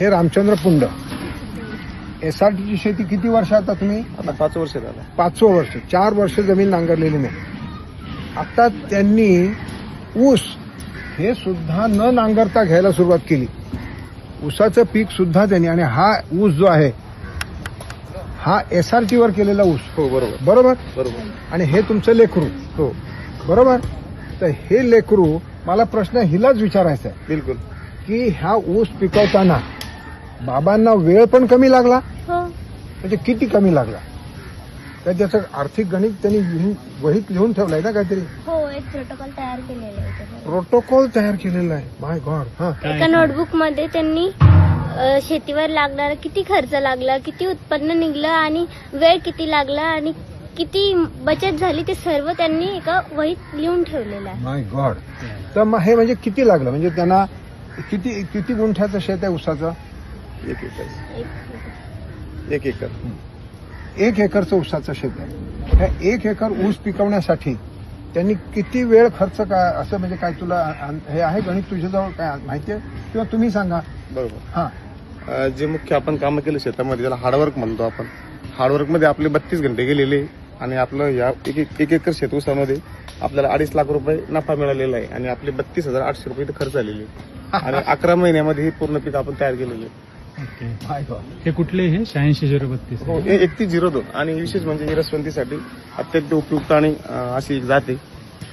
हे रामचंद्र पुंड. एसआरटीची शेती किती वर्ष आता तुम्ही? आता 5 वर्ष झालं. 5वं वर्ष. 4 वर्ष जमीन नांगरलेली नाही. आता त्यांनी ऊस हे सुद्धा न नांगरता घ्यायला सुरुवात केली. ऊसाचं पीक सुद्धा त्यांनी, आणि हा ऊस जो आहे हा एसआरटीवर केलेला ऊस. हो बरोबर बरोबर. बरोबर. आणि हे तुमचं लेकरू. हो बरोबर. तर हे लेकरू, मला प्रश्न हिलाच विचारायचा आहे बिलकुल की हा ऊस पिकवताना बाबांना वेळ पण कमी लागला, हो म्हणजे किती कमी लागला? तर त्याचं आर्थिक गणित त्यांनी वहीत लिहून ठेवलंय ना काहीतरी. हो एक प्रोटोकॉल तयार केलेला आहे त्याच्यावर. प्रोटोकॉल तयार केलेला आहे. माय गॉड. हा. एका नोटबुक मध्ये त्यांनी शेतीवर लागणारा किती खर्च लागला, किती उत्पन्न निघलं आणि वेळ किती लागला आणि किती बचत झाली ते सर्व त्यांनी एका वहीत लिहून ठेवलेलं आहे. माय गॉड. तर मग हे म्हणजे किती लागलं? म्हणजे त्यांना किती गुंठ्याचं शेत आहे ऊसाचं? 1 एकर. एक- 1 एकर. 1 एकरचं ऊसाचं शेत आहे. ह्या 1 एकर ऊस पिकवण्यासाठी त्यांनी किती वेळ खर्च, काय असं म्हणजे काय तुला हे आहे गणित तुझ्याजवळ काय माहिती आहे किंवा तुम्ही सांगा? बरोबर. हा. जे मुख्य आपण कामं केलं शेतामध्ये त्याला हार्डवर्क म्हणतो आपण. हार्डवर्कमध्ये आपले 32 घंटे गेलेले आणि आपलं या 1 एकर शेत ऊसामध्ये आपल्याला 2.5 लाख रुपये नफा मिळालेला आहे आणि आपले 32,800 रुपये इथे खर्च झालेले आणि 11 महिन्यामध्ये हे पूर्ण पीक आपण तयार केलेलं आहे. माय गॉड. हे कुठले हे 86-032? हो, हे 3102 आणि विशेष म्हणजे ही रसवंतीसाठी अत्यंत उपयुक्त आणि अशी एक जाते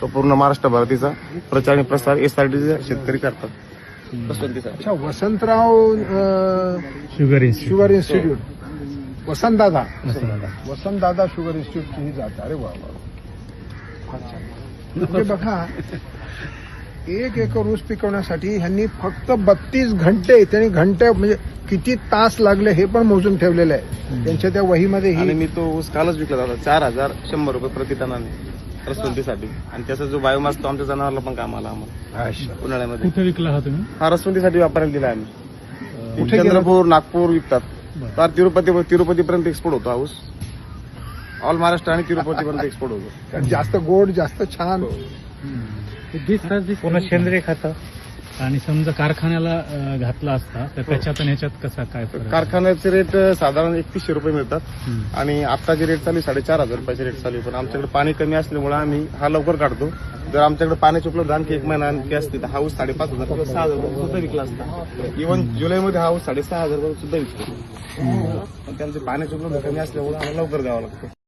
तो पूर्ण महाराष्ट्र भारतीचा प्रचार आणि प्रसार एसआरटीचे शेतकरी करतात रसवंतीसाठी. अच्छा, Vasantrao sugar institute. Sugar institute. Vasantdada sugar इन्स्टिट्यूटची ही जात. अरे वा वा. अच्छा. म्हणजे बघा, 1 एकर ऊस पिकवण्यासाठी ह्यांनी फक्त 32 घंटे, त्यांनी घंटे म्हणजे किती तास लागले हे पण मोजून ठेवलेलं आहे त्यांच्या त्या वहीमध्ये. आणि ही मी तो ऊस कालच विकला होता 4,100 रुपये प्रति टनाने रसवंतीसाठी आणि त्याचा जो बायोमास तो आमच्या जनावरला पण काम आला आम्हाला अच्छा. उन्हाळ्यामध्ये. कुठे विकला हा तुम्ही? हा रसवंतीसाठी वापरायला दिला आम्ही. कुठे गेला? चंद्रपूर, नागपूर विकतात. तर तिरुपतीपर्यंत एक्सपोर्ट होतो हा ऊस. ऑल महाराष्ट्र आणि तिरुपतीपर्यंत एक्सपोर्ट होतो. कारण जास्त गोड, जास्त छान. पूर्ण सेंद्रिय खत. आणि समजा कारखान्याला घातला असता तर त्याच्यात आणि ह्याच्यात कसा काय फरक? कारखान्याचे रेट साधारण 3100 रुपये मिळतात हम्म. आणि आत्ताचे रेट चालू 4,500 रुपयाचे रेट चालू आहे. पण आमच्याकडे पाणी कमी असल्यामुळे आम्ही हा लवकर काढतो. जर आमच्याकडे पाण्याची उपलब्ध आणखी 1 महिना आणखी असते तर हा ऊस 5,500 किंवा 6,000 रुपये सुद्धा विकला असता. इव्हन जुलैमध्ये हा ऊस 6,500 रुपये सुद्धा विकतो. पण त्यांचे पाण्याची उपलब्ध कमी असल्यामुळे आम्हाला लवकर द्यावं लागतं.